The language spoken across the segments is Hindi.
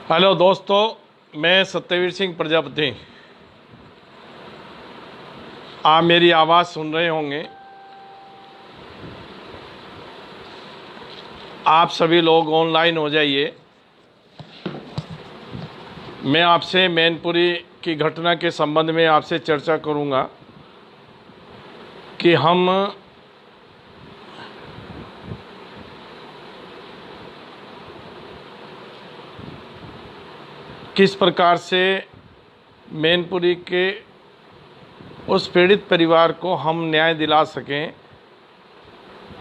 हेलो दोस्तों, मैं सत्यवीर सिंह प्रजापति। आप मेरी आवाज़ सुन रहे होंगे। आप सभी लोग ऑनलाइन हो जाइए। मैं आपसे मैनपुरी की घटना के संबंध में आपसे चर्चा करूंगा कि हम किस प्रकार से मैनपुरी के उस पीड़ित परिवार को हम न्याय दिला सकें,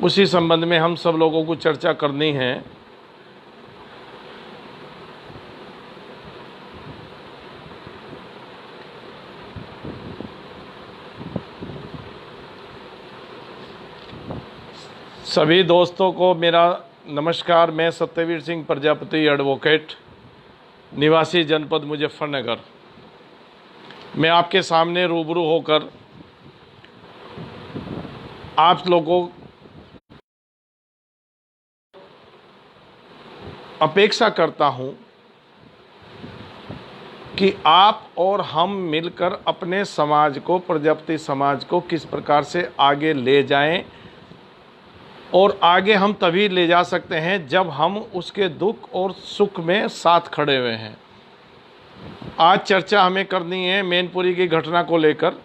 उसी संबंध में हम सब लोगों को चर्चा करनी है। सभी दोस्तों को मेरा नमस्कार। मैं सत्यवीर सिंह प्रजापति, एडवोकेट, निवासी जनपद मुजफ्फरनगर। मैं आपके सामने रूबरू होकर आप लोगों अपेक्षा करता हूं कि आप और हम मिलकर अपने समाज को, प्रजापति समाज को किस प्रकार से आगे ले जाएं। और आगे हम तभी ले जा सकते हैं जब हम उसके दुख और सुख में साथ खड़े हुए हैं। आज चर्चा हमें करनी है मैनपुरी की घटना को लेकर।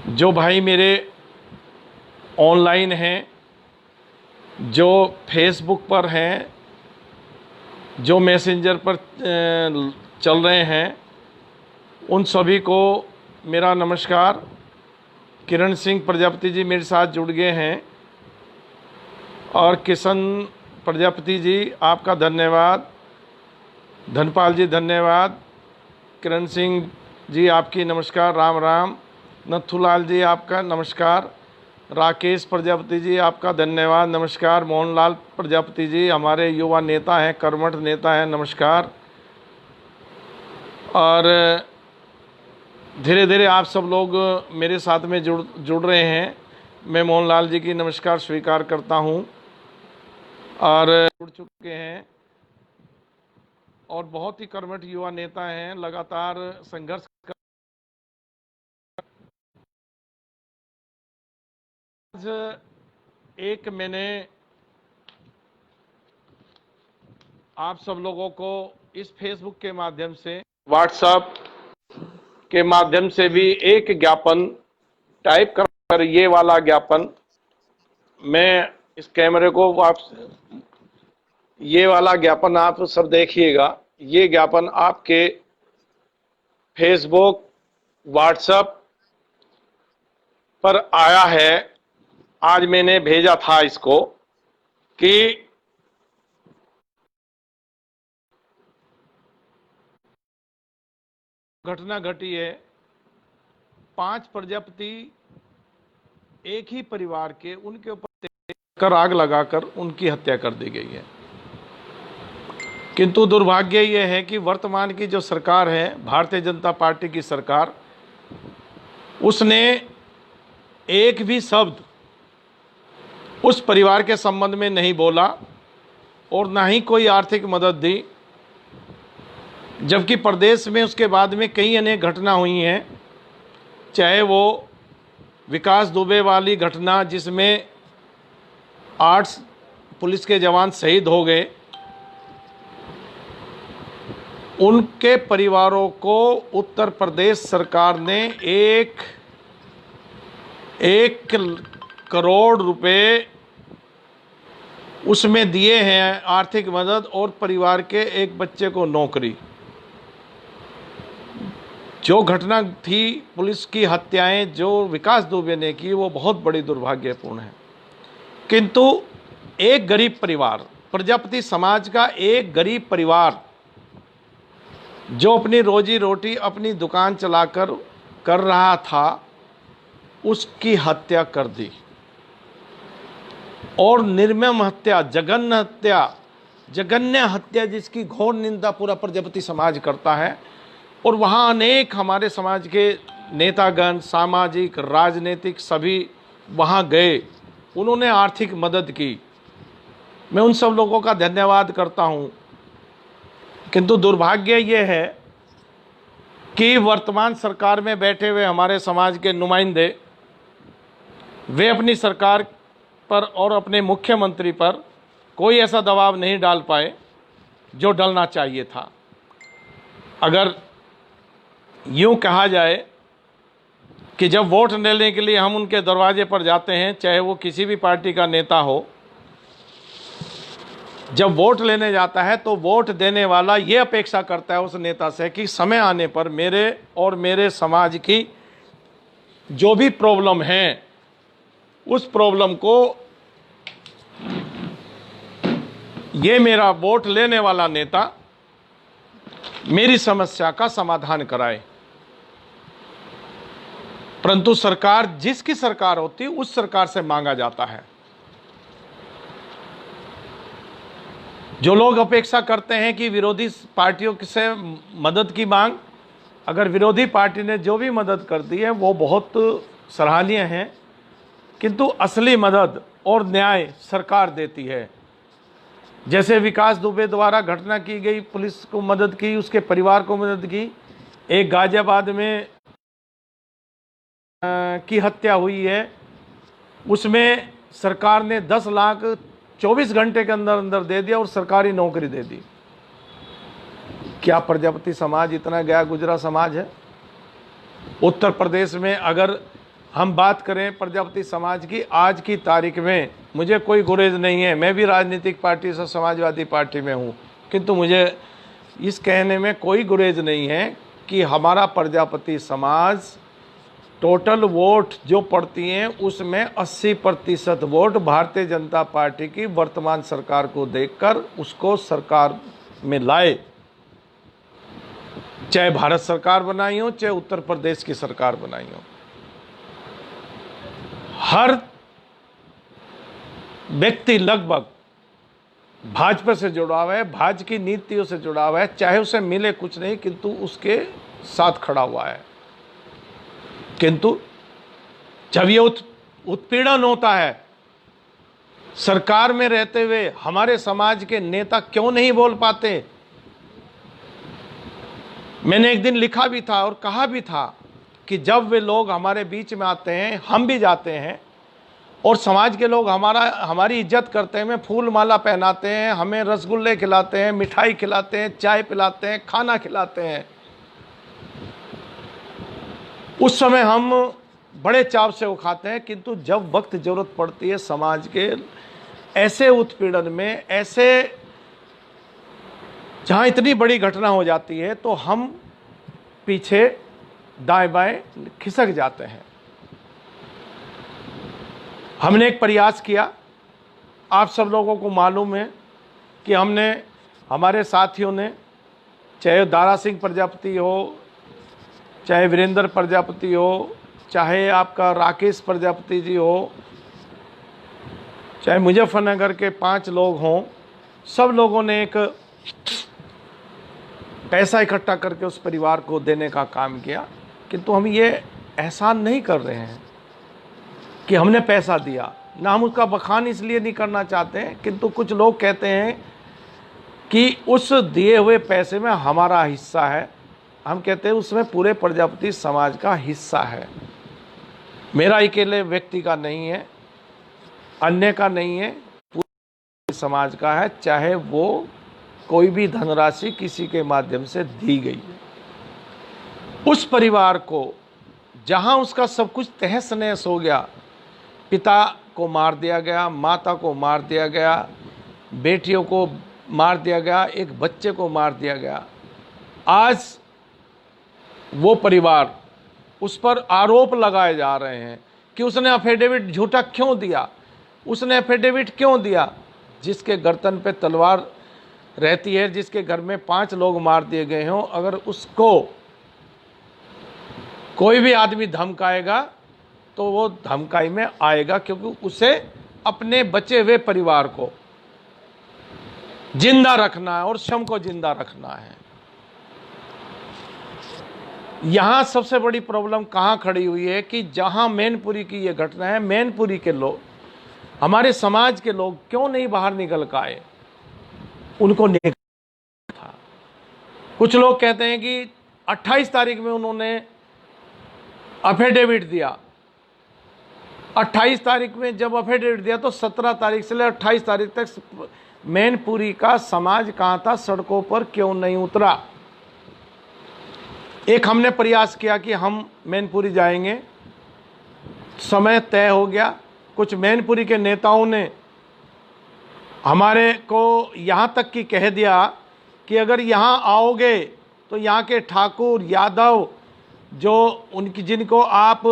जो भाई मेरे ऑनलाइन हैं, जो फेसबुक पर हैं, जो मैसेंजर पर चल रहे हैं, उन सभी को मेरा नमस्कार। किरण सिंह प्रजापति जी मेरे साथ जुड़ गए हैं, और किशन प्रजापति जी आपका धन्यवाद, धनपाल जी धन्यवाद, किरण सिंह जी आपकी नमस्कार, राम राम, नथुलाल जी आपका नमस्कार, राकेश प्रजापति जी आपका धन्यवाद, नमस्कार, मोहनलाल प्रजापति जी हमारे युवा नेता हैं, कर्मठ नेता हैं, नमस्कार। और धीरे धीरे आप सब लोग मेरे साथ में जुड़ रहे हैं। मैं मोहनलाल जी की नमस्कार स्वीकार करता हूं, और जुड़ चुके हैं और बहुत ही कर्मठ युवा नेता हैं, लगातार संघर्ष कर। आज एक मैंने आप सब लोगों को इस फेसबुक के माध्यम से, व्हाट्सएप के माध्यम से भी एक ज्ञापन टाइप कर, ये वाला ज्ञापन, मैं इस कैमरे को ये वाला ज्ञापन आप सब देखिएगा। ये ज्ञापन आपके फेसबुक, व्हाट्सएप पर आया है। आज मैंने भेजा था इसको कि घटना घटी है। 5 प्रजापति एक ही परिवार के, उनके ऊपर आग लगाकर उनकी हत्या कर दी गई है। किंतु दुर्भाग्य यह है कि वर्तमान की जो सरकार है, भारतीय जनता पार्टी की सरकार, उसने एक भी शब्द उस परिवार के संबंध में नहीं बोला और ना ही कोई आर्थिक मदद दी। जबकि प्रदेश में उसके बाद में कई अनेक घटना हुई हैं, चाहे वो विकास दुबे वाली घटना जिसमें 8 पुलिस के जवान शहीद हो गए, उनके परिवारों को उत्तर प्रदेश सरकार ने 1 करोड़ रुपए उसमें दिए हैं आर्थिक मदद, और परिवार के एक बच्चे को नौकरी। जो घटना थी, पुलिस की हत्याएं जो विकास दुबे ने की, वो बहुत बड़ी दुर्भाग्यपूर्ण है। किंतु एक गरीब परिवार, प्रजापति समाज का एक गरीब परिवार, जो अपनी रोजी रोटी अपनी दुकान चलाकर कर रहा था, उसकी हत्या कर दी। और निर्मम हत्या, जघन्य हत्या जिसकी घोर निंदा पूरा प्रजापति समाज करता है। और वहाँ अनेक हमारे समाज के नेतागण, सामाजिक, राजनीतिक सभी वहाँ गए, उन्होंने आर्थिक मदद की। मैं उन सब लोगों का धन्यवाद करता हूँ। किंतु दुर्भाग्य ये है कि वर्तमान सरकार में बैठे हुए हमारे समाज के नुमाइंदे, वे अपनी सरकार पर और अपने मुख्यमंत्री पर कोई ऐसा दबाव नहीं डाल पाए जो डलना चाहिए था। अगर यूँ कहा जाए कि जब वोट लेने के लिए हम उनके दरवाजे पर जाते हैं, चाहे वो किसी भी पार्टी का नेता हो, जब वोट लेने जाता है तो वोट देने वाला ये अपेक्षा करता है उस नेता से कि समय आने पर मेरे और मेरे समाज की जो भी प्रॉब्लम है, उस प्रॉब्लम को ये मेरा वोट लेने वाला नेता मेरी समस्या का समाधान कराए। परंतु सरकार जिसकी सरकार होती है उस सरकार से मांगा जाता है। जो लोग अपेक्षा करते हैं कि विरोधी पार्टियों से मदद की मांग, अगर विरोधी पार्टी ने जो भी मदद कर दी है वो बहुत सराहनीय है, किंतु असली मदद और न्याय सरकार देती है। जैसे विकास दुबे द्वारा घटना की गई, पुलिस को मदद की, उसके परिवार को मदद की। एक गाजियाबाद में की हत्या हुई है, उसमें सरकार ने 10 लाख 24 घंटे के अंदर अंदर दे दिया और सरकारी नौकरी दे दी। क्या प्रजापति समाज इतना गया गुजरा समाज है? उत्तर प्रदेश में अगर हम बात करें प्रजापति समाज की, आज की तारीख में मुझे कोई गुरेज नहीं है, मैं भी राजनीतिक पार्टी से समाजवादी पार्टी में हूँ, किंतु मुझे इस कहने में कोई गुरेज नहीं है कि हमारा प्रजापति समाज टोटल वोट जो पड़ती हैं उसमें 80% वोट भारतीय जनता पार्टी की वर्तमान सरकार को देकर उसको सरकार में लाए। चाहे भारत सरकार बनाई हो, चाहे उत्तर प्रदेश की सरकार बनाई हो, हर व्यक्ति लगभग भाजपा से जुड़ा हुआ है, भाजपा की नीतियों से जुड़ा हुआ है, चाहे उसे मिले कुछ नहीं किंतु उसके साथ खड़ा हुआ है। किंतु जब ये उत्पीड़न होता है, सरकार में रहते हुए हमारे समाज के नेता क्यों नहीं बोल पाते? मैंने एक दिन लिखा भी था और कहा भी था कि जब वे लोग हमारे बीच में आते हैं, हम भी जाते हैं और समाज के लोग हमारी इज्जत करते हैं, फूल माला पहनाते हैं, हमें रसगुल्ले खिलाते हैं, मिठाई खिलाते हैं, चाय पिलाते हैं, खाना खिलाते हैं, उस समय हम बड़े चाव से वो खाते हैं। किंतु जब वक्त जरूरत पड़ती है समाज के ऐसे उत्पीड़न में, ऐसे जहाँ इतनी बड़ी घटना हो जाती है, तो हम पीछे दाएं बाएं खिसक जाते हैं। हमने एक प्रयास किया, आप सब लोगों को मालूम है कि हमारे साथियों ने, चाहे दारा सिंह प्रजापति हो, चाहे वीरेंद्र प्रजापति हो, चाहे आपका राकेश प्रजापति जी हो, चाहे मुजफ्फरनगर के 5 लोग हों, सब लोगों ने एक पैसा इकट्ठा करके उस परिवार को देने का काम किया। किंतु हम ये एहसान नहीं कर रहे हैं कि हमने पैसा दिया, ना हम उसका बखान इसलिए नहीं करना चाहते हैं, किंतु कुछ लोग कहते हैं कि उस दिए हुए पैसे में हमारा हिस्सा है। हम कहते हैं उसमें पूरे प्रजापति समाज का हिस्सा है, मेरा अकेले व्यक्ति का नहीं है, अन्य का नहीं है, पूरे समाज का है, चाहे वो कोई भी धनराशि किसी के माध्यम से दी गई है। उस परिवार को जहां उसका सब कुछ तहस नहस हो गया, पिता को मार दिया गया, माता को मार दिया गया, बेटियों को मार दिया गया, एक बच्चे को मार दिया गया, आज वो परिवार, उस पर आरोप लगाए जा रहे हैं कि उसने एफिडेविट झूठा क्यों दिया, उसने एफिडेविट क्यों दिया। जिसके गर्दन पे तलवार रहती है, जिसके घर में 5 लोग मार दिए गए हों, अगर उसको कोई भी आदमी धमकाएगा तो वो धमकाई में आएगा, क्योंकि उसे अपने बचे हुए परिवार को जिंदा रखना है और शम को जिंदा रखना है। यहाँ सबसे बड़ी प्रॉब्लम कहाँ खड़ी हुई है कि जहाँ मैनपुरी की ये घटना है, मैनपुरी के लोग हमारे समाज के लोग क्यों नहीं बाहर निकल कर आए? उनको नहीं था। कुछ लोग कहते हैं कि 28 तारीख में उन्होंने एफिडेविट दिया। 28 तारीख में जब एफिडेविट दिया तो 17 तारीख से लेकर 28 तारीख तक मैनपुरी का समाज कहाँ था, सड़कों पर क्यों नहीं उतरा? एक हमने प्रयास किया कि हम मैनपुरी जाएंगे, समय तय हो गया। कुछ मैनपुरी के नेताओं ने हमारे को यहाँ तक कि कह दिया कि अगर यहाँ आओगे तो यहाँ के ठाकुर यादव जो उनकी जिनको आप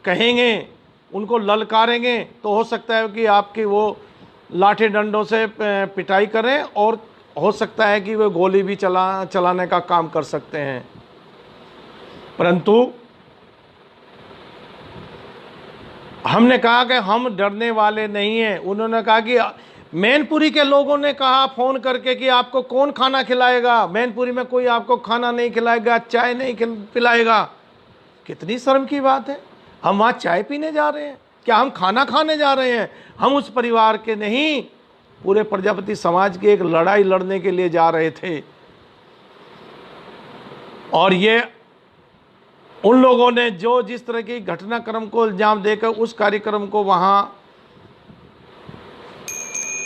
कहेंगे उनको ललकारेंगे तो हो सकता है कि आपकी वो लाठी डंडों से पिटाई करें और हो सकता है कि वे गोली भी चलाने का काम कर सकते हैं। परंतु हमने कहा कि हम डरने वाले नहीं हैं। उन्होंने कहा कि मैनपुरी के लोगों ने कहा फ़ोन करके कि आपको कौन खाना खिलाएगा, मैनपुरी में कोई आपको खाना नहीं खिलाएगा, चाय नहीं पिलाएगा। कितनी शर्म की बात है। हम वहाँ चाय पीने जा रहे हैं, क्या हम खाना खाने जा रहे हैं? हम उस परिवार के नहीं, पूरे प्रजापति समाज की एक लड़ाई लड़ने के लिए जा रहे थे। और ये उन लोगों ने जो जिस तरह की घटनाक्रम को इल्जाम देकर उस कार्यक्रम को वहाँ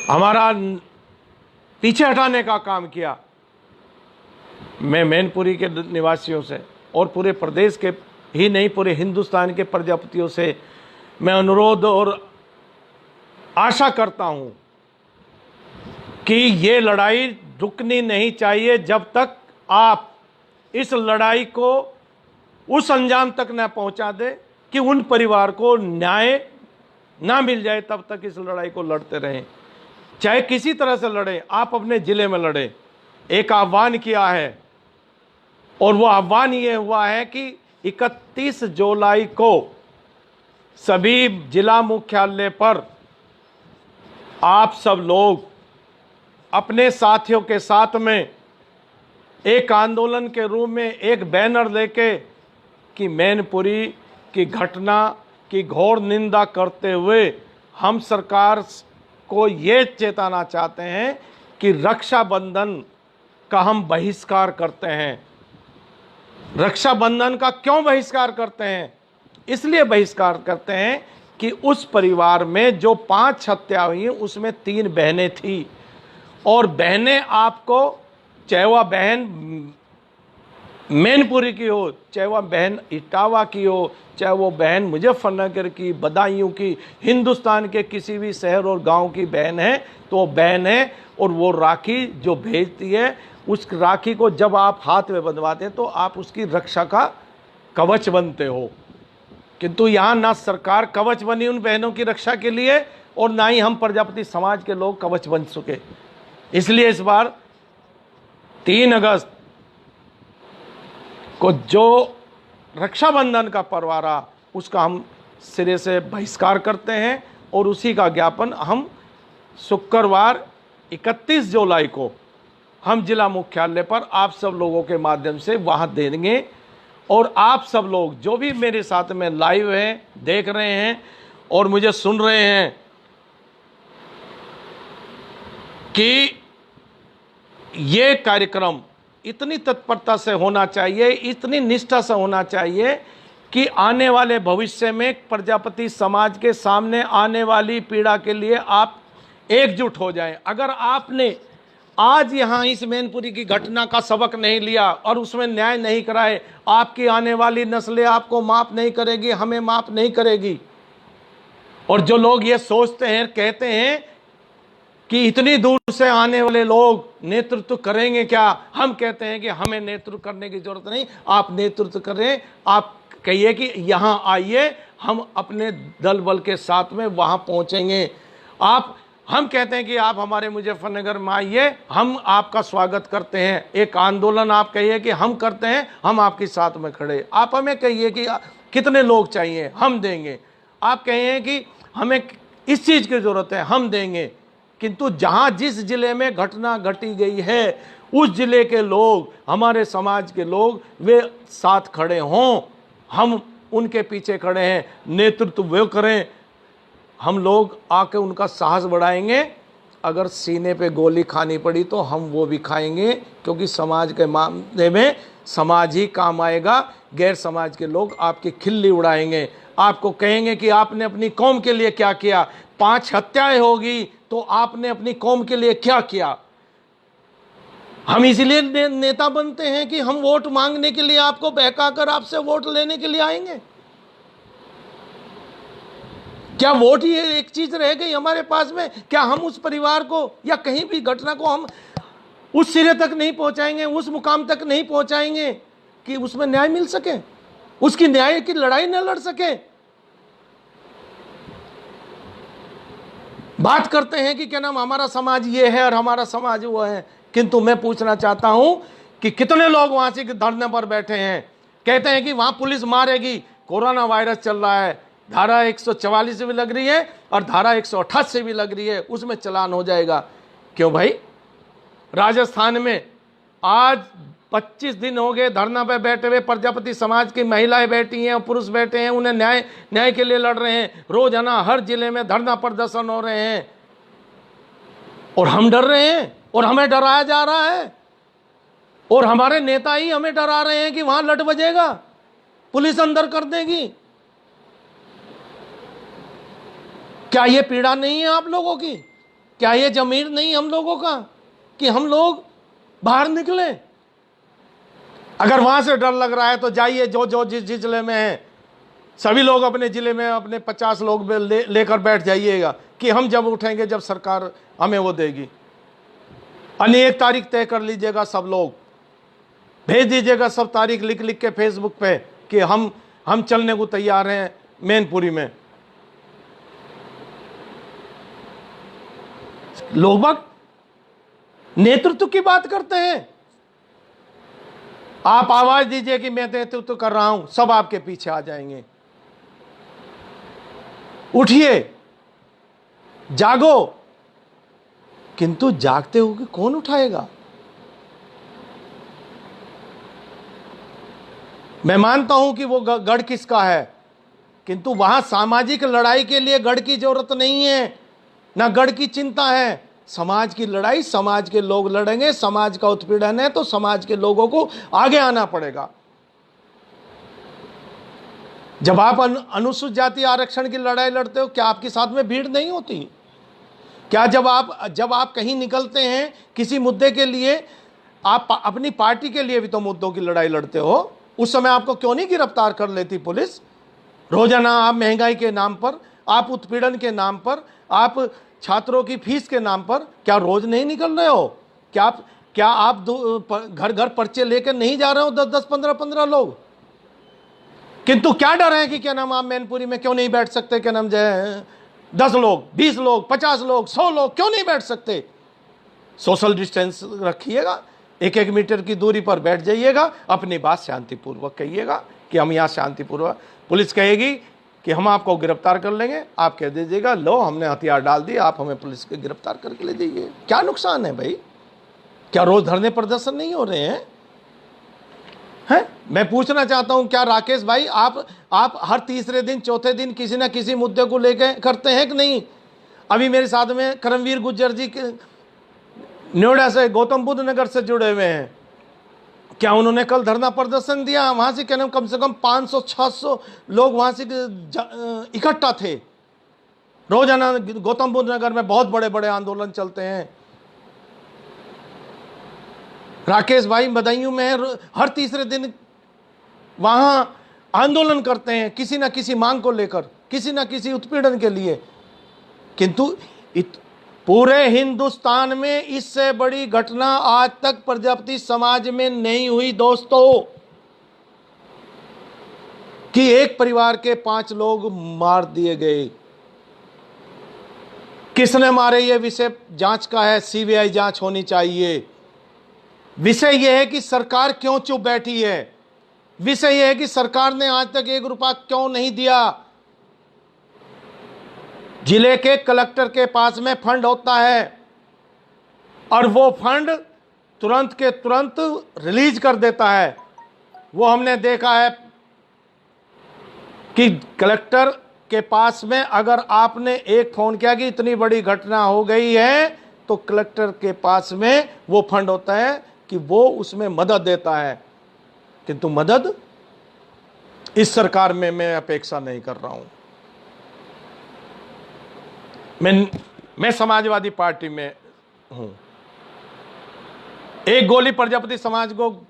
हमारा पीछे हटाने का काम किया। मैं मैनपुरी के निवासियों से और पूरे प्रदेश के ही नहीं, पूरे हिंदुस्तान के प्रजापतियों से मैं अनुरोध और आशा करता हूं कि ये लड़ाई रुकनी नहीं चाहिए जब तक आप इस लड़ाई को उस अंजाम तक न पहुंचा दे कि उन परिवार को न्याय ना मिल जाए, तब तक इस लड़ाई को लड़ते रहें। चाहे किसी तरह से लड़ें, आप अपने ज़िले में लड़ें। एक आह्वान किया है और वो आह्वान ये हुआ है कि 31 जुलाई को सभी जिला मुख्यालय पर आप सब लोग अपने साथियों के साथ में एक आंदोलन के रूप में एक बैनर लेके कि मैनपुरी की घटना की घोर निंदा करते हुए हम सरकार को ये चेताना चाहते हैं कि रक्षाबंधन का हम बहिष्कार करते हैं। रक्षाबंधन का क्यों बहिष्कार करते हैं? इसलिए बहिष्कार करते हैं कि उस परिवार में जो 5 हत्या हुई उसमें 3 बहनें थी। और बहनें आपको, चाहे वह बहन मैनपुरी की हो, चाहे वह बहन इटावा की हो, चाहे वो बहन मुजफ्फरनगर की, बदायूं की, हिंदुस्तान के किसी भी शहर और गांव की बहन है तो वो बहन है। और वो राखी जो भेजती है, उस राखी को जब आप हाथ में बंधवाते हैं तो आप उसकी रक्षा का कवच बनते हो। किंतु यहाँ ना सरकार कवच बनी उन बहनों की रक्षा के लिए और ना ही हम प्रजापति समाज के लोग कवच बन सके। इसलिए इस बार 3 अगस्त को जो रक्षाबंधन का पर्व आ रहा उसका हम सिरे से बहिष्कार करते हैं और उसी का ज्ञापन हम शुक्रवार 31 जुलाई को हम जिला मुख्यालय पर आप सब लोगों के माध्यम से वहां देंगे। और आप सब लोग जो भी मेरे साथ में लाइव हैं, देख रहे हैं और मुझे सुन रहे हैं कि ये कार्यक्रम इतनी तत्परता से होना चाहिए, इतनी निष्ठा से होना चाहिए कि आने वाले भविष्य में प्रजापति समाज के सामने आने वाली पीड़ा के लिए आप एकजुट हो जाएं। अगर आपने आज यहाँ इस मैनपुरी की घटना का सबक नहीं लिया और उसमें न्याय नहीं कराए, आपकी आने वाली नस्लें आपको माफ नहीं करेगी, हमें माफ नहीं करेगी। और जो लोग ये सोचते हैं, कहते हैं कि इतनी दूर से आने वाले लोग नेतृत्व करेंगे क्या, हम कहते हैं कि हमें नेतृत्व करने की जरूरत नहीं। आप नेतृत्व करें, आप कहिए कि यहाँ आइए, हम अपने दल बल के साथ में वहाँ पहुँचेंगे। हम कहते हैं कि आप हमारे मुजफ्फरनगर में आइए, हम आपका स्वागत करते हैं। एक आंदोलन आप कहिए कि हम करते हैं, हम आपके साथ में खड़े। आप हमें कहिए कि कितने लोग चाहिए, हम देंगे। आप कहिए कि हमें इस चीज़ की ज़रूरत है, हम देंगे। किंतु जहाँ जिस जिले में घटना घटी गई है उस जिले के लोग, हमारे समाज के लोग, वे साथ खड़े हों, हम उनके पीछे खड़े हैं। नेतृत्व वे करें, हम लोग आके उनका साहस बढ़ाएंगे। अगर सीने पे गोली खानी पड़ी तो हम वो भी खाएंगे, क्योंकि समाज के मामले में समाज ही काम आएगा। गैर समाज के लोग आपकी खिल्ली उड़ाएंगे, आपको कहेंगे कि आपने अपनी कौम के लिए क्या किया। 5 हत्याएं होगी तो आपने अपनी कौम के लिए क्या किया। हम इसीलिए नेता बनते हैं कि हम वोट मांगने के लिए आपको बहकाकर आपसे वोट लेने के लिए आएंगे। क्या वोट ही एक चीज रह गई हमारे पास में? क्या हम उस परिवार को या कहीं भी घटना को हम उस सिरे तक नहीं पहुंचाएंगे, उस मुकाम तक नहीं पहुंचाएंगे कि उसमें न्याय मिल सके, उसकी न्याय की लड़ाई न लड़ सके? बात करते हैं कि क्या नाम हमारा समाज ये है और हमारा समाज वो है, किंतु मैं पूछना चाहता हूं कि कितने लोग वहां से धरने पर बैठे हैं, कहते हैं कि वहां पुलिस मारेगी, कोरोना वायरस चल रहा है, धारा 144 से भी लग रही है और धारा 128 से भी लग रही है, उसमें चलान हो जाएगा। क्यों भाई? राजस्थान में आज 25 दिन हो गए धरना पे बैठे हुए, प्रजापति समाज की महिलाएं बैठी हैं और पुरुष बैठे हैं, उन्हें न्याय के लिए लड़ रहे हैं। रोजाना हर जिले में धरना प्रदर्शन हो रहे हैं और हम डर रहे हैं और हमें डराया जा रहा है और हमारे नेता ही हमें डरा रहे हैं कि वहां लट बजेगा, पुलिस अंदर कर देगी। क्या ये पीड़ा नहीं है आप लोगों की? क्या ये जमीर नहीं हम लोगों का कि हम लोग बाहर निकले? अगर वहां से डर लग रहा है तो जाइए, जो जिस जिले में है सभी लोग अपने जिले में अपने 50 लोग लेकर बैठ जाइएगा कि हम जब उठेंगे जब सरकार हमें वो देगी। अनेक तारीख तय कर लीजिएगा, सब लोग भेज दीजिएगा, सब तारीख लिख लिख के फेसबुक पे कि हम चलने को तैयार हैं मैनपुरी में। लोग नेतृत्व की बात करते हैं, आप आवाज दीजिए कि मैं नेतृत्व कर रहा हूं, सब आपके पीछे आ जाएंगे। उठिए, जागो, किंतु जागते हुए कौन उठाएगा? मैं मानता हूं कि वो गढ़ किसका है, किंतु वहां सामाजिक लड़ाई के लिए गढ़ की जरूरत नहीं है, ना गढ़ की चिंता है। समाज की लड़ाई समाज के लोग लड़ेंगे, समाज का उत्पीड़न है तो समाज के लोगों को आगे आना पड़ेगा। जब आप अनुसूचित जाति आरक्षण की लड़ाई लड़ते हो, क्या आपके साथ में भीड़ नहीं होती? क्या जब आप कहीं निकलते हैं किसी मुद्दे के लिए, आप अपनी पार्टी के लिए भी तो मुद्दों की लड़ाई लड़ते हो, उस समय आपको क्यों नहीं गिरफ्तार कर लेती पुलिस? रोजाना आप महंगाई के नाम पर, आप उत्पीड़न के नाम पर, आप छात्रों की फीस के नाम पर क्या रोज नहीं निकल रहे हो? क्या आप घर घर पर्चे लेकर नहीं जा रहे हो 10-10, 15-15 लोग? किंतु क्या डर है कि क्या नाम आप मैनपुरी में क्यों नहीं बैठ सकते? क्या नाम 10 लोग, 20 लोग, 50 लोग, 100 लोग क्यों नहीं बैठ सकते? सोशल डिस्टेंस रखिएगा, 1-1 मीटर की दूरी पर बैठ जाइएगा, अपनी बात शांतिपूर्वक कहिएगा कि हम यहाँ शांतिपूर्वक। पुलिस कहेगी कि हम आपको गिरफ्तार कर लेंगे, आप कह दीजिएगा लो हमने हथियार डाल दिए, आप हमें पुलिस के गिरफ्तार करके ले जाइए। क्या नुकसान है भाई? क्या रोज धरने प्रदर्शन नहीं हो रहे हैं? मैं पूछना चाहता हूं, क्या राकेश भाई आप हर तीसरे दिन चौथे दिन किसी ना किसी मुद्दे को लेकर करते हैं कि नहीं? अभी मेरे साथ में करमवीर गुज्जर जी नोएडा से, गौतम बुद्ध नगर से जुड़े हुए हैं, क्या उन्होंने कल धरना प्रदर्शन दिया? वहां से क्या कम से कम 500-600 लोग वहां से इकट्ठा थे। रोजाना गौतम बुद्ध नगर में बहुत बड़े बड़े आंदोलन चलते हैं। राकेश भाई बदायूं में हर तीसरे दिन वहां आंदोलन करते हैं किसी ना किसी मांग को लेकर, किसी ना किसी उत्पीड़न के लिए। किंतु पूरे हिंदुस्तान में इससे बड़ी घटना आज तक प्रजापति समाज में नहीं हुई दोस्तों, कि एक परिवार के 5 लोग मार दिए गए। किसने मारे ये विषय जांच का है, सीबीआई जांच होनी चाहिए। विषय यह है कि सरकार क्यों चुप बैठी है, विषय यह है कि सरकार ने आज तक 1 रुपया क्यों नहीं दिया। जिले के कलेक्टर के पास में फंड होता है और वो फंड तुरंत के तुरंत रिलीज कर देता है। वो हमने देखा है कि कलेक्टर के पास में अगर आपने एक फोन किया कि इतनी बड़ी घटना हो गई है, तो कलेक्टर के पास में वो फंड होता है कि वो उसमें मदद देता है। किंतु मदद इस सरकार में मैं अपेक्षा नहीं कर रहा हूं। मैं समाजवादी पार्टी में हूं। एक गोली प्रजापति समाज को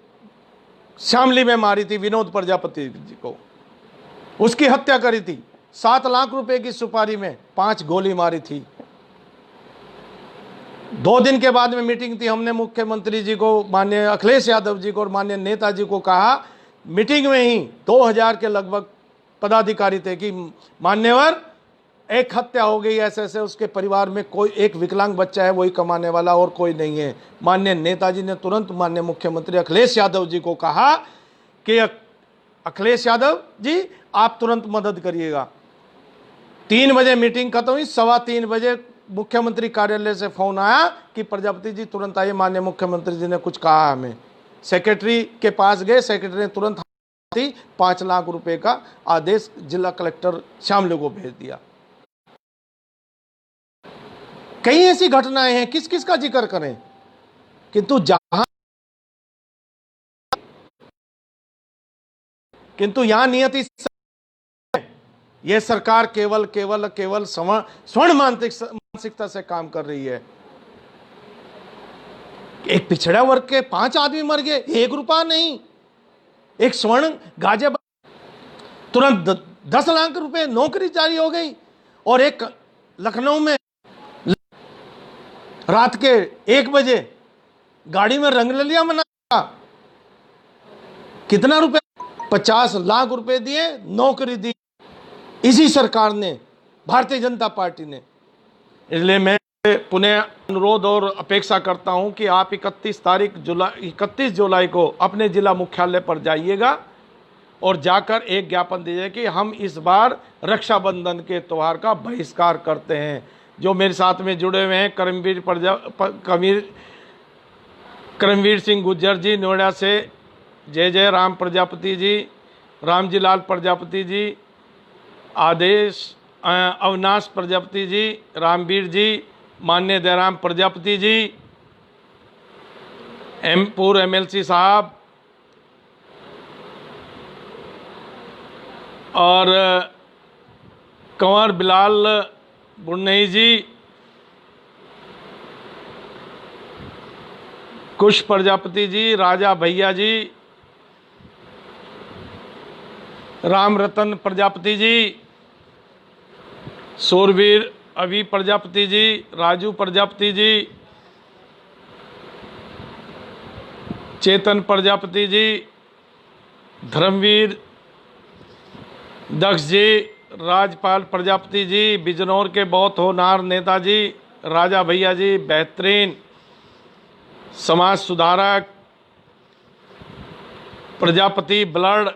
शामली में मारी थी, विनोद प्रजापति जी को, उसकी हत्या करी थी। 7 लाख रुपए की सुपारी में 5 गोली मारी थी। 2 दिन के बाद में मीटिंग थी। हमने मुख्यमंत्री जी को, माननीय अखिलेश यादव जी को और माननीय नेताजी को कहा, मीटिंग में ही 2000 के लगभग पदाधिकारी थे, कि मान्यवर एक हत्या हो गई ऐसे ऐसे, उसके परिवार में कोई एक विकलांग बच्चा है, वही कमाने वाला और कोई नहीं है। माननीय नेताजी ने तुरंत माननीय मुख्यमंत्री अखिलेश यादव जी को कहा कि अखिलेश यादव जी आप तुरंत मदद करिएगा। 3 बजे मीटिंग खत्म हुई, 3:15 बजे मुख्यमंत्री कार्यालय से फोन आया कि प्रजापति जी तुरंत आइए, माननीय मुख्यमंत्री जी ने कुछ कहा हमें। सेक्रेटरी के पास गए, सेक्रेटरी ने तुरंत 5 लाख रुपए का आदेश जिला कलेक्टर शामली को भेज दिया। कई ऐसी घटनाएं हैं, किस किस का जिक्र करें, किंतु यहां नियति, यह सरकार केवल केवल केवल स्वर्ण मानसिकता से काम कर रही है। एक पिछड़ा वर्ग के 5 आदमी मर गए, 1 रुपया नहीं। एक स्वर्ण गाजे तुरंत 10 लाख रुपए नौकरी जारी हो गई। और एक लखनऊ में रात के 1 बजे गाड़ी में रंगरलिया मना, कितना रुपए, 50 लाख रुपए दिए, नौकरी दी इसी सरकार ने, भारतीय जनता पार्टी ने। इसलिए मैं पुनः अनुरोध और अपेक्षा करता हूं कि आप 31 जुलाई को अपने जिला मुख्यालय पर जाइएगा और जाकर एक ज्ञापन दीजिए कि हम इस बार रक्षाबंधन के त्यौहार का बहिष्कार करते हैं। जो मेरे साथ में जुड़े हुए हैं, करमवीर सिंह गुज्जर जी नोएडा से, जय राम प्रजापति जी, रामजी लाल प्रजापति जी, अविनाश प्रजापति जी, रामवीर जी, माननीय दयाराम प्रजापति जी, पूर्व MLC साहब, और कंवर बिलाल बुन्नई जी, कुश प्रजापति जी, राजा भैया जी, राम रतन प्रजापति जी, सूरवीर अभी प्रजापति जी, राजू प्रजापति जी, चेतन प्रजापति जी, धर्मवीर दक्ष जी, राजपाल प्रजापति जी, बिजनौर के बहुत होनहार नेताजी राजा भैया जी, बेहतरीन समाज सुधारक प्रजापति ब्लड,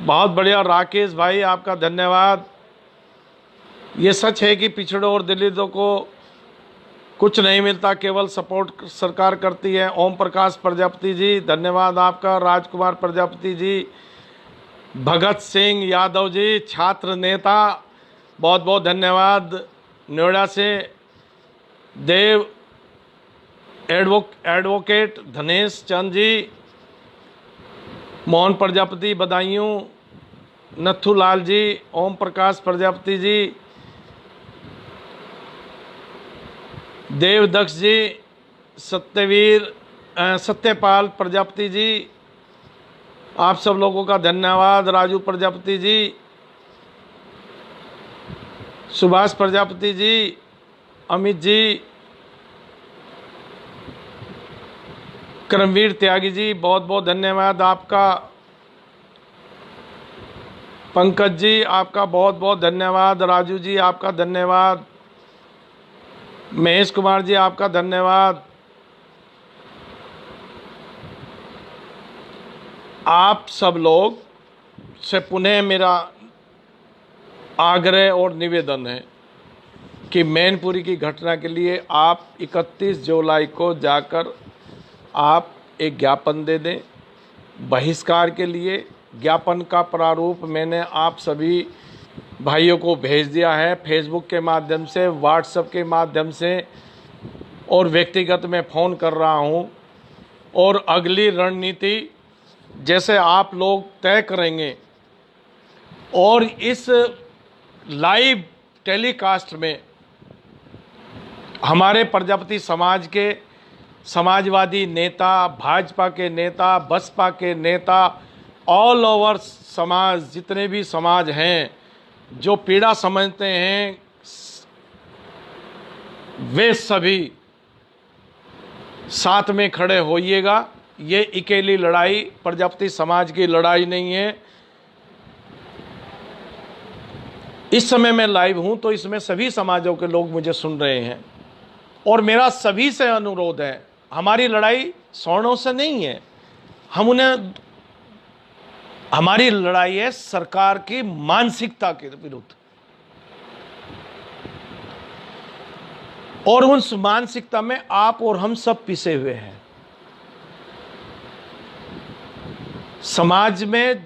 बहुत बढ़िया राकेश भाई, आपका धन्यवाद। ये सच है कि पिछड़ों और दलितों को कुछ नहीं मिलता, केवल सपोर्ट सरकार करती है। ओम प्रकाश प्रजापति जी धन्यवाद आपका, राजकुमार प्रजापति जी, भगत सिंह यादव जी छात्र नेता बहुत बहुत धन्यवाद। नोएडा से देव एडवोकेट धनेश चंद जी, मोहन प्रजापति बदायूं, नथु लाल जी, ओम प्रकाश प्रजापति जी, देव दक्ष जी, सत्यपाल प्रजापति जी, आप सब लोगों का धन्यवाद। राजू प्रजापति जी, सुभाष प्रजापति जी, अमित जी, करमवीर त्यागी जी बहुत बहुत धन्यवाद आपका। पंकज जी आपका बहुत बहुत धन्यवाद। राजू जी आपका धन्यवाद। महेश कुमार जी आपका धन्यवाद। आप सब लोग से पुनः मेरा आग्रह और निवेदन है कि मैनपुरी की घटना के लिए आप 31 जुलाई को जाकर आप एक ज्ञापन दे दें बहिष्कार के लिए, ज्ञापन का प्रारूप मैंने आप सभी भाइयों को भेज दिया है, फेसबुक के माध्यम से, व्हाट्सएप के माध्यम से, और व्यक्तिगत में फ़ोन कर रहा हूं। और अगली रणनीति जैसे आप लोग तय करेंगे और इस लाइव टेलीकास्ट में हमारे प्रजापति समाज के समाजवादी नेता, भाजपा के नेता, बसपा के नेता, ऑल ओवर समाज, जितने भी समाज हैं जो पीड़ा समझते हैं, वे सभी साथ में खड़े होइएगा। ये अकेली लड़ाई प्रजापति समाज की लड़ाई नहीं है। इस समय मैं लाइव हूं तो इसमें सभी समाजों के लोग मुझे सुन रहे हैं और मेरा सभी से अनुरोध है, हमारी लड़ाई सवर्णों से नहीं है, हमारी लड़ाई है सरकार की मानसिकता के विरुद्ध। और उस मानसिकता में आप और हम सब पिसे हुए हैं। समाज में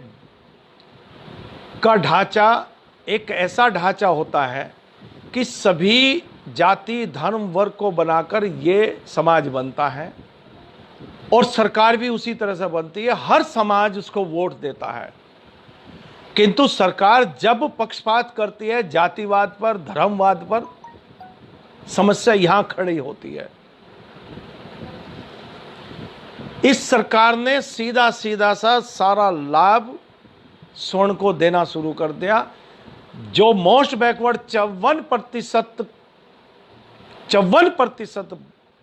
का ढांचा एक ऐसा ढांचा होता है कि सभी जाति, धर्म, वर्ग को बनाकर ये समाज बनता है और सरकार भी उसी तरह से बनती है। हर समाज उसको वोट देता है, किंतु सरकार जब पक्षपात करती है जातिवाद पर, धर्मवाद पर, समस्या यहां खड़ी होती है। इस सरकार ने सीधा सीधा सा सारा लाभ स्वर्ण को देना शुरू कर दिया। जो मोस्ट बैकवर्ड 54%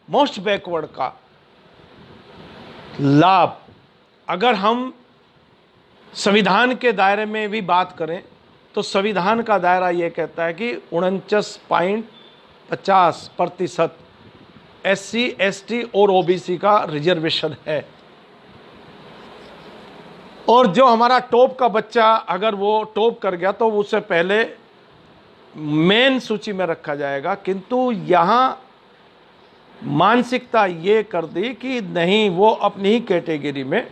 मोस्ट बैकवर्ड का लाभ, अगर हम संविधान के दायरे में भी बात करें तो संविधान का दायरा यह कहता है कि 49.50% SC, ST और OBC का रिजर्वेशन है। और जो हमारा टॉप का बच्चा अगर वो टॉप कर गया तो उससे पहले मेन सूची में रखा जाएगा। किंतु यहां मानसिकता ये कर दी कि नहीं, वो अपनी ही कैटेगरी में,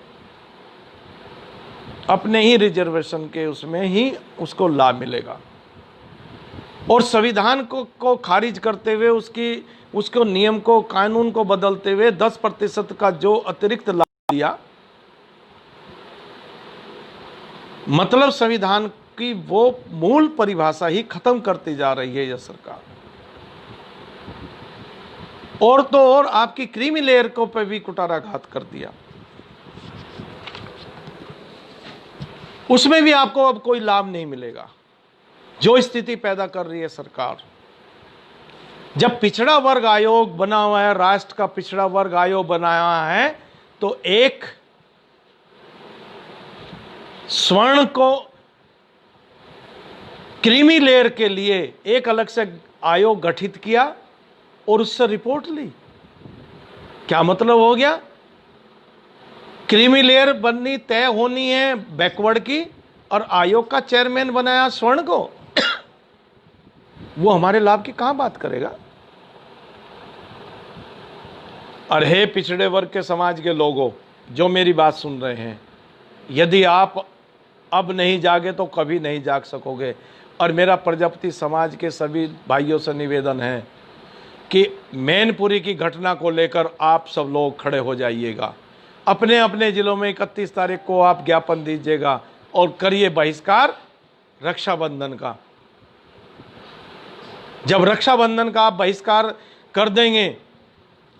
अपने ही रिजर्वेशन के उसमें ही उसको लाभ मिलेगा। और संविधान को खारिज करते हुए उसको नियम को, कानून को बदलते हुए 10% का जो अतिरिक्त लाभ दिया, मतलब संविधान की वो मूल परिभाषा ही खत्म करती जा रही है यह सरकार। और तो और आपकी क्रीमी लेयर को पे भी कुटाराघात कर दिया। उसमें भी आपको अब कोई लाभ नहीं मिलेगा। जो स्थिति पैदा कर रही है सरकार, जब पिछड़ा वर्ग आयोग बना हुआ है, राष्ट्र का पिछड़ा वर्ग आयोग बनाया है, तो एक स्वर्ण को क्रीमी लेयर के लिए एक अलग से आयोग गठित किया और उससे रिपोर्ट ली। क्या मतलब हो गया? क्रीमी लेयर बननी तय होनी है बैकवर्ड की, और आयोग का चेयरमैन बनाया स्वर्ण को। वो हमारे लाभ की कहां बात करेगा? और हे पिछड़े वर्ग के समाज के लोगों जो मेरी बात सुन रहे हैं, यदि आप अब नहीं जागे तो कभी नहीं जाग सकोगे। और मेरा प्रजापति समाज के सभी भाइयों से निवेदन है कि मैनपुरी की घटना को लेकर आप सब लोग खड़े हो जाइएगा। अपने अपने जिलों में 31 तारीख को आप ज्ञापन दीजिएगा और करिए बहिष्कार रक्षाबंधन का। जब रक्षाबंधन का आप बहिष्कार कर देंगे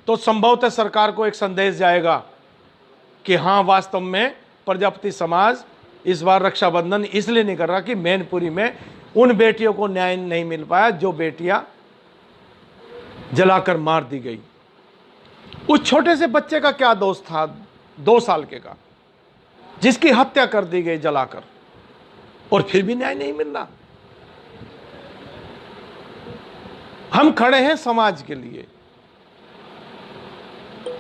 तो संभवतः सरकार को एक संदेश जाएगा कि हाँ, वास्तव में प्रजापति समाज इस बार रक्षाबंधन इसलिए नहीं कर रहा कि मैनपुरी में उन बेटियों को न्याय नहीं मिल पाया जो बेटियां जलाकर मार दी गई। उस छोटे से बच्चे का क्या दोष था, 2 साल के का, जिसकी हत्या कर दी गई जलाकर, और फिर भी न्याय नहीं मिल रहा। हम खड़े हैं समाज के लिए,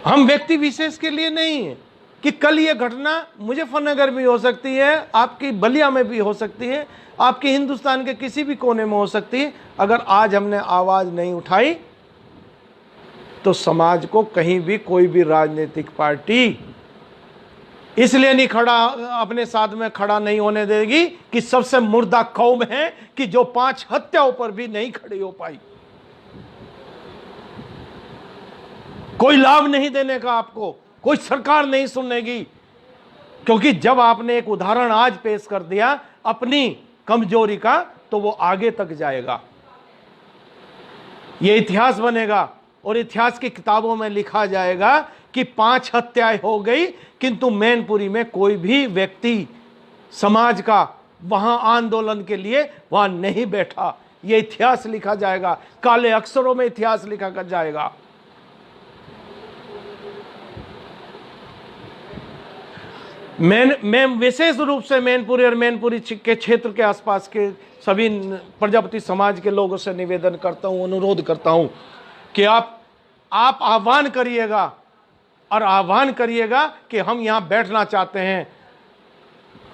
हम व्यक्ति विशेष के लिए नहीं है कि कल ये घटना मुजफ्फरनगर भी हो सकती है, आपकी बलिया में भी हो सकती है, आपके हिंदुस्तान के किसी भी कोने में हो सकती है। अगर आज हमने आवाज नहीं उठाई तो समाज को कहीं भी कोई भी राजनीतिक पार्टी इसलिए नहीं खड़ा, अपने साथ में खड़ा नहीं होने देगी कि सबसे मुर्दा कौम है कि जो 5 हत्याओं पर भी नहीं खड़ी हो पाई। कोई लाभ नहीं देने का आपको, कोई सरकार नहीं सुनेगी, क्योंकि जब आपने एक उदाहरण आज पेश कर दिया अपनी कमजोरी का, तो वो आगे तक जाएगा, ये इतिहास बनेगा और इतिहास की किताबों में लिखा जाएगा कि 5 हत्याएं हो गई, किंतु मैनपुरी में कोई भी व्यक्ति समाज का वहां आंदोलन के लिए वहां नहीं बैठा। यह इतिहास लिखा जाएगा, काले अक्षरों में इतिहास लिखा जाएगा। मैं विशेष रूप से मैनपुरी और मैनपुरी के क्षेत्र के आसपास के सभी प्रजापति समाज के लोगों से निवेदन करता हूं, अनुरोध करता हूं कि आप आह्वान करिएगा और आह्वान करिएगा कि हम यहां बैठना चाहते हैं,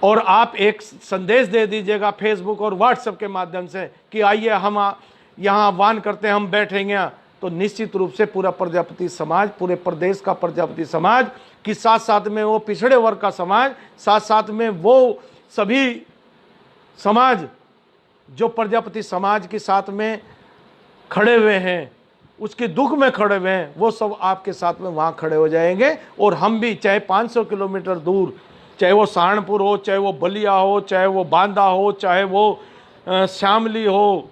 और आप एक संदेश दे दीजिएगा फेसबुक और व्हाट्सएप के माध्यम से कि आइए हम यहां आह्वान करते हैं, हम बैठेंगे। तो निश्चित रूप से पूरा प्रजापति समाज, पूरे प्रदेश का प्रजापति समाज कि साथ साथ में वो पिछड़े वर्ग का समाज, साथ साथ में वो सभी समाज जो प्रजापति समाज के साथ में खड़े हुए हैं, उसके दुख में खड़े हुए हैं, वो सब आपके साथ में वहाँ खड़े हो जाएंगे। और हम भी चाहे 500 किलोमीटर दूर, चाहे वो सहारनपुर हो, चाहे वो बलिया हो, चाहे वो बांदा हो, चाहे वो शामली हो,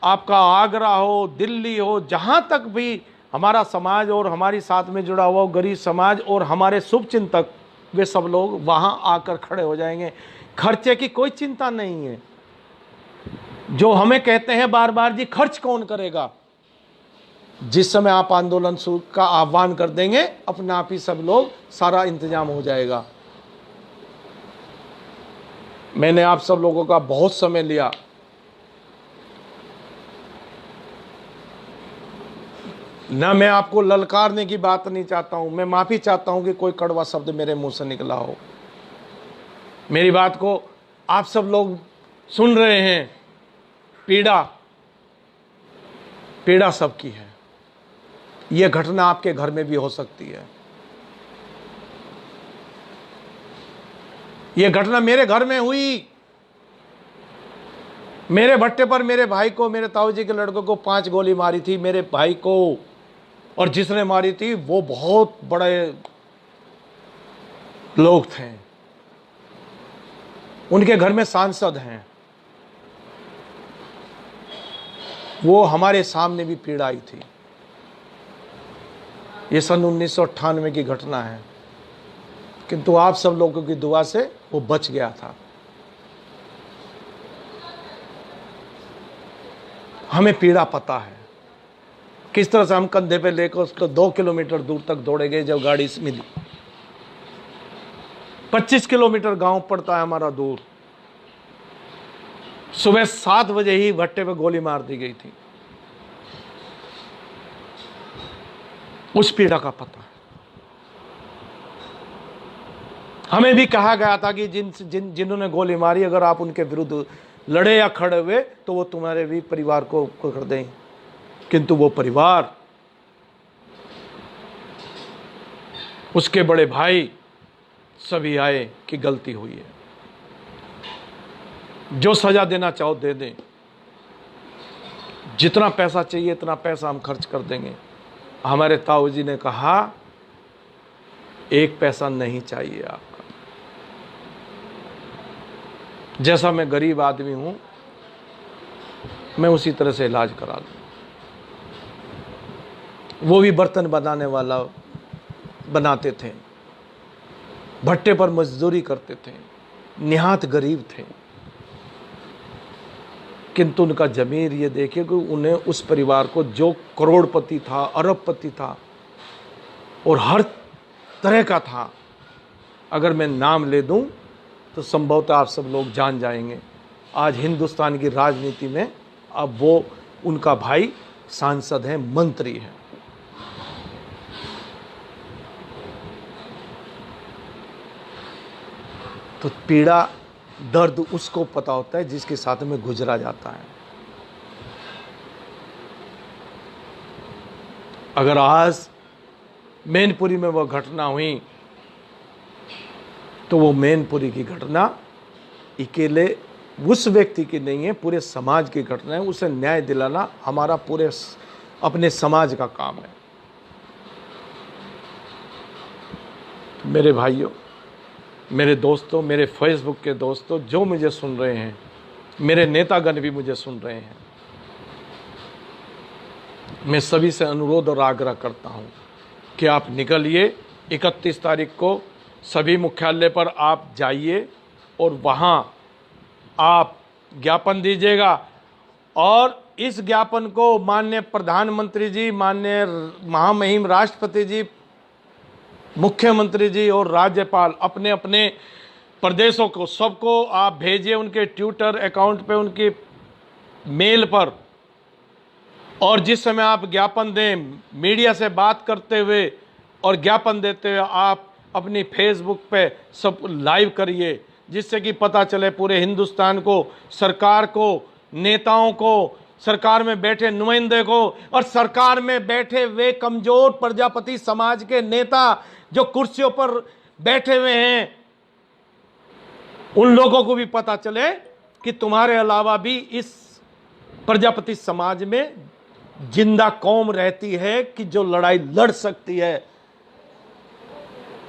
आपका आगरा हो, दिल्ली हो, जहाँ तक भी हमारा समाज और हमारी साथ में जुड़ा हुआ गरीब समाज और हमारे शुभचिंतक, वे सब लोग वहाँ आकर खड़े हो जाएंगे। खर्चे की कोई चिंता नहीं है। जो हमें कहते हैं बार बार जी खर्च कौन करेगा, जिस समय आप आंदोलन का आह्वान कर देंगे, अपने आप ही सब लोग, सारा इंतजाम हो जाएगा। मैंने आप सब लोगों का बहुत समय लिया, ना मैं आपको ललकारने की बात नहीं चाहता हूं, मैं माफी चाहता हूं कि कोई कड़वा शब्द मेरे मुंह से निकला हो। मेरी बात को आप सब लोग सुन रहे हैं, पीड़ा सबकी है। यह घटना आपके घर में भी हो सकती है। यह घटना मेरे घर में हुई। मेरे भट्टे पर मेरे भाई को, मेरे ताऊ जी के लड़कों को 5 गोली मारी थी, मेरे भाई को, और जिसने मारी थी वो बहुत बड़े लोग थे, उनके घर में सांसद हैं। वो हमारे सामने भी पीड़ा आई थी। ये सन 1998 की घटना है, किंतु आप सब लोगों की दुआ से वो बच गया था। हमें पीड़ा पता है किस तरह से हम कंधे पे लेकर उसको 2 किलोमीटर दूर तक दौड़े गए जब गाड़ी मिली। 25 किलोमीटर गांव पड़ता है हमारा दूर। सुबह 7 बजे ही भट्टे पे गोली मार दी गई थी। उस पीड़ा का पता है। हमें भी कहा गया था कि जिन्होंने गोली मारी, अगर आप उनके विरुद्ध लड़े या खड़े हुए तो वो तुम्हारे भी परिवार को कर दें, किंतु वो परिवार, उसके बड़े भाई सभी आए कि गलती हुई है, जो सजा देना चाहो दे दें, जितना पैसा चाहिए इतना पैसा हम खर्च कर देंगे। हमारे ताऊ जी ने कहा 1 पैसा नहीं चाहिए आपका। जैसा मैं गरीब आदमी हूं, मैं उसी तरह से इलाज करा दूं। वो भी बर्तन बनाने वाला बनाते थे, भट्टे पर मजदूरी करते थे, निहात गरीब थे, किंतु उनका ज़मीर ये देखिए कि उन्हें, उस परिवार को जो करोड़पति था, अरबपति था और हर तरह का था, अगर मैं नाम ले दूं तो संभवतः आप सब लोग जान जाएंगे। आज हिंदुस्तान की राजनीति में अब वो, उनका भाई सांसद है, मंत्री है। तो पीड़ा, दर्द उसको पता होता है जिसके साथ में गुजरा जाता है। अगर आज मैनपुरी में वह घटना हुई तो वो मैनपुरी की घटना अकेले उस व्यक्ति की नहीं है, पूरे समाज की घटना है। उसे न्याय दिलाना हमारा पूरे अपने समाज का काम है। मेरे भाइयों, मेरे दोस्तों, मेरे फेसबुक के दोस्तों जो मुझे सुन रहे हैं, मेरे नेतागण भी मुझे सुन रहे हैं, मैं सभी से अनुरोध और आग्रह करता हूं कि आप निकलिए। 31 तारीख को सभी मुख्यालय पर आप जाइए और वहां आप ज्ञापन दीजिएगा और इस ज्ञापन को माननीय प्रधानमंत्री जी, माननीय महामहिम राष्ट्रपति जी, मुख्यमंत्री जी और राज्यपाल अपने अपने प्रदेशों को सबको आप भेजिए, उनके ट्विटर अकाउंट पे, उनके मेल पर। और जिस समय आप ज्ञापन दें, मीडिया से बात करते हुए और ज्ञापन देते हुए आप अपनी फेसबुक पे सब लाइव करिए, जिससे कि पता चले पूरे हिंदुस्तान को, सरकार को, नेताओं को, सरकार में बैठे नुमाइंदे को और सरकार में बैठे वे कमजोर प्रजापति समाज के नेता जो कुर्सियों पर बैठे हुए हैं, उन लोगों को भी पता चले कि तुम्हारे अलावा भी इस प्रजापति समाज में जिंदा कौम रहती है कि जो लड़ाई लड़ सकती है।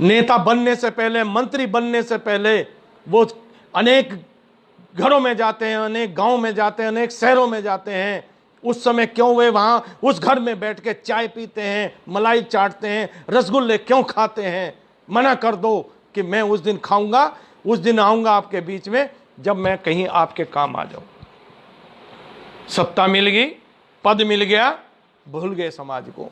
नेता बनने से पहले, मंत्री बनने से पहले वो अनेक घरों में जाते हैं, अनेक गांव में जाते हैं, अनेक शहरों में जाते हैं। उस समय क्यों वे वहां उस घर में बैठ के चाय पीते हैं, मलाई चाटते हैं, रसगुल्ले क्यों खाते हैं? मना कर दो कि मैं उस दिन खाऊंगा, उस दिन आऊंगा आपके बीच में जब मैं कहीं आपके काम आ जाऊं। सत्ता मिल गई, पद मिल गया, भूल गए समाज को।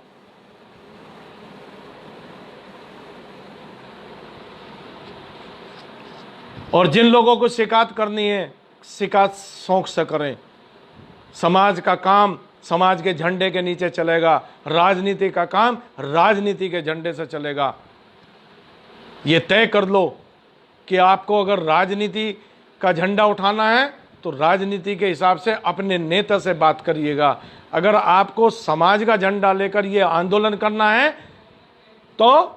और जिन लोगों को शिकायत करनी है, शिकायत शौक से करें। समाज का काम समाज के झंडे के नीचे चलेगा, राजनीति का काम राजनीति के झंडे से चलेगा। ये तय कर लो कि आपको अगर राजनीति का झंडा उठाना है तो राजनीति के हिसाब से अपने नेता से बात करिएगा। अगर आपको समाज का झंडा लेकर ये आंदोलन करना है तो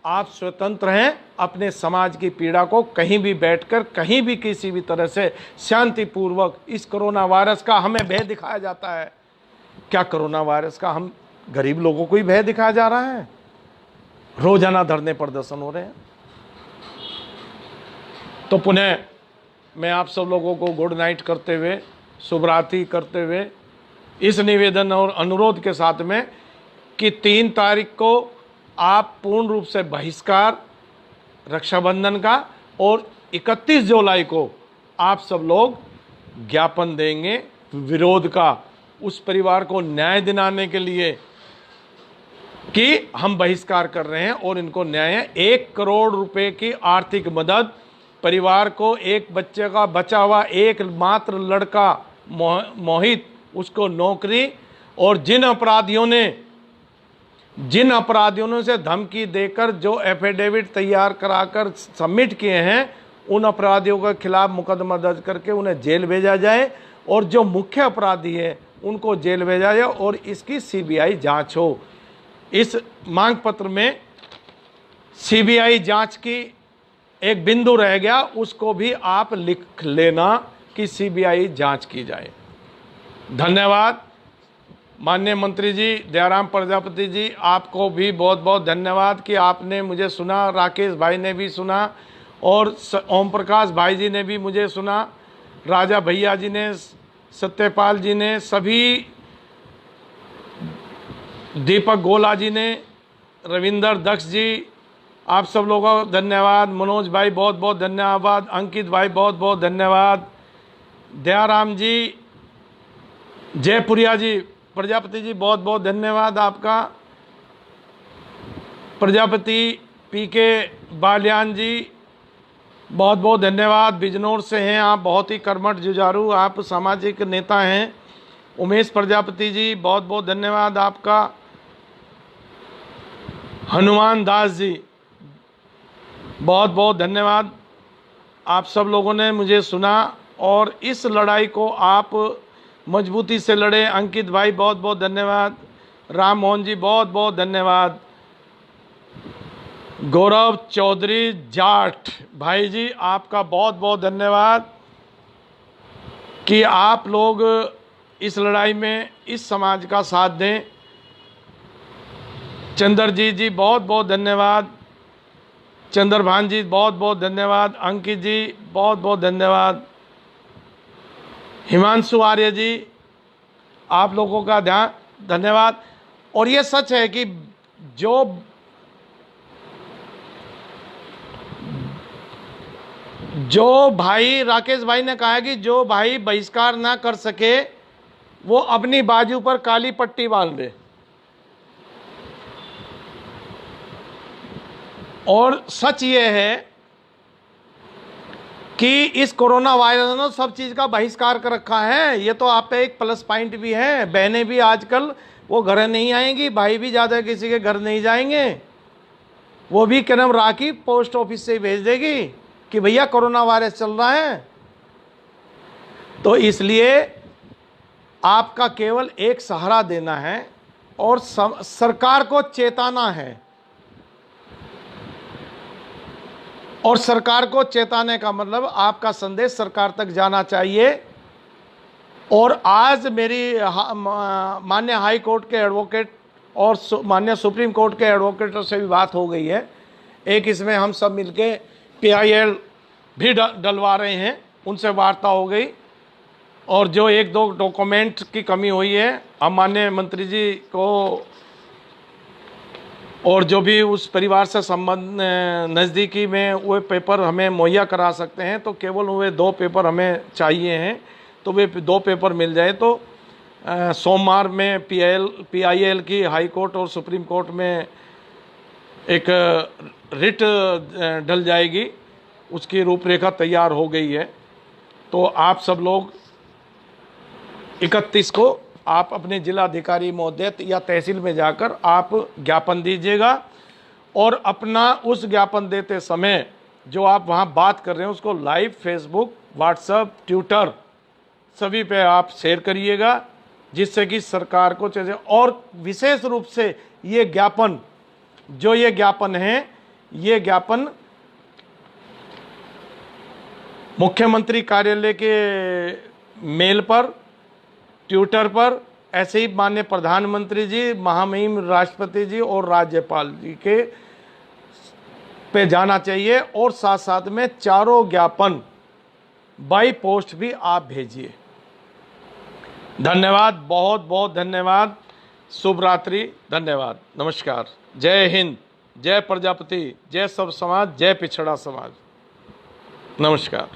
आप स्वतंत्र हैं, अपने समाज की पीड़ा को कहीं भी बैठकर, कहीं भी किसी भी तरह से शांतिपूर्वक। इस कोरोना वायरस का हमें भय दिखाया जाता है, क्या कोरोना वायरस का हम गरीब लोगों को ही भय दिखाया जा रहा है? रोजाना धरने प्रदर्शन हो रहे हैं। तो पुनः मैं आप सब लोगों को गुड नाइट करते हुए, शुभ रात्रि करते हुए, इस निवेदन और अनुरोध के साथ में कि 3 तारीख को आप पूर्ण रूप से बहिष्कार रक्षाबंधन का और 31 जुलाई को आप सब लोग ज्ञापन देंगे विरोध का, उस परिवार को न्याय दिलाने के लिए कि हम बहिष्कार कर रहे हैं और इनको न्याय है। 1 करोड़ रुपए की आर्थिक मदद परिवार को, एक बच्चे का बचा हुआ एकमात्र लड़का मोहित, उसको नौकरी, और जिन अपराधियों ने से धमकी देकर जो एफिडेविट तैयार कराकर सबमिट किए हैं, उन अपराधियों के खिलाफ मुकदमा दर्ज करके उन्हें जेल भेजा जाए और जो मुख्य अपराधी है उनको जेल भेजा जाए और इसकी सीबीआई जांच हो। इस मांग पत्र में सीबीआई जांच की एक बिंदु रह गया, उसको भी आप लिख लेना कि सीबीआई जांच की जाए। धन्यवाद। माननीय मंत्री जी दयाराम प्रजापति जी, आपको भी बहुत बहुत धन्यवाद कि आपने मुझे सुना, राकेश भाई ने भी सुना और ओम प्रकाश भाई जी ने भी मुझे सुना, राजा भैया जी ने, सत्यपाल जी ने, सभी, दीपक गोला जी ने, रविंदर दक्ष जी, आप सब लोगों को धन्यवाद। मनोज भाई बहुत बहुत धन्यवाद। अंकित भाई बहुत बहुत धन्यवाद। दयाराम जी, जयपुरिया जी, प्रजापति जी बहुत बहुत धन्यवाद आपका। प्रजापति पीके बालियान जी बहुत बहुत धन्यवाद। बिजनौर से हैं आप, बहुत ही कर्मठ जुझारू आप सामाजिक नेता हैं। उमेश प्रजापति जी बहुत बहुत धन्यवाद आपका। हनुमान दास जी बहुत बहुत धन्यवाद। आप सब लोगों ने मुझे सुना और इस लड़ाई को आप मजबूती से लड़े। अंकित भाई बहुत बहुत धन्यवाद। राम मोहन जी बहुत बहुत धन्यवाद। गौरव चौधरी जाट, भाई जी आपका बहुत बहुत धन्यवाद कि आप लोग इस लड़ाई में इस समाज का साथ दें। चंद्रजीत जी बहुत बहुत धन्यवाद, चंद्रभान जी बहुत बहुत धन्यवाद, अंकित जी बहुत बहुत धन्यवाद, हिमांशु आर्य जी आप लोगों का धन्यवाद। और ये सच है कि जो भाई राकेश भाई ने कहा कि जो भाई बहिष्कार ना कर सके वो अपनी बाजू पर काली पट्टी बांध दे। और सच ये है कि इस कोरोना वायरस ने सब चीज का बहिष्कार कर रखा है। ये तो आप पे एक प्लस पॉइंट भी है, बहनें भी आजकल वो घर नहीं आएंगी, भाई भी ज्यादा किसी के घर नहीं जाएंगे, वो भी क्या नाम राखी पोस्ट ऑफिस से भेज देगी कि भैया कोरोना वायरस चल रहा है। तो इसलिए आपका केवल एक सहारा देना है और सरकार को चेताना है। और सरकार को चेताने का मतलब आपका संदेश सरकार तक जाना चाहिए। और आज मेरी माननीय हाई कोर्ट के एडवोकेट और माननीय सुप्रीम कोर्ट के एडवोकेट से भी बात हो गई है। एक इसमें हम सब मिलके PIL भी डलवा रहे हैं, उनसे वार्ता हो गई। और जो एक दो डॉक्यूमेंट की कमी हुई है हम माननीय मंत्री जी को और जो भी उस परिवार से संबंध नज़दीकी में वो पेपर हमें मुहैया करा सकते हैं, तो केवल वे 2 पेपर हमें चाहिए हैं। तो वे 2 पेपर मिल जाए तो सोमवार में PIL की हाई कोर्ट और सुप्रीम कोर्ट में एक रिट डल जाएगी, उसकी रूपरेखा तैयार हो गई है। तो आप सब लोग 31 को आप अपने जिलाधिकारी महोदय या तहसील में जाकर आप ज्ञापन दीजिएगा। और अपना उस ज्ञापन देते समय जो आप वहाँ बात कर रहे हैं उसको लाइव फेसबुक, व्हाट्सएप, ट्विटर सभी पे आप शेयर करिएगा, जिससे कि सरकार को चाहिए। और विशेष रूप से ये ज्ञापन है, ये ज्ञापन मुख्यमंत्री कार्यालय के मेल पर, ट्विटर पर, ऐसे ही माननीय प्रधानमंत्री जी, महामहिम राष्ट्रपति जी और राज्यपाल जी के पे जाना चाहिए। और साथ साथ में चारों ज्ञापन बाई पोस्ट भी आप भेजिए। धन्यवाद, बहुत बहुत धन्यवाद। शुभ रात्रि, धन्यवाद, नमस्कार, जय हिंद, जय प्रजापति, जय सर्व समाज, जय पिछड़ा समाज, नमस्कार।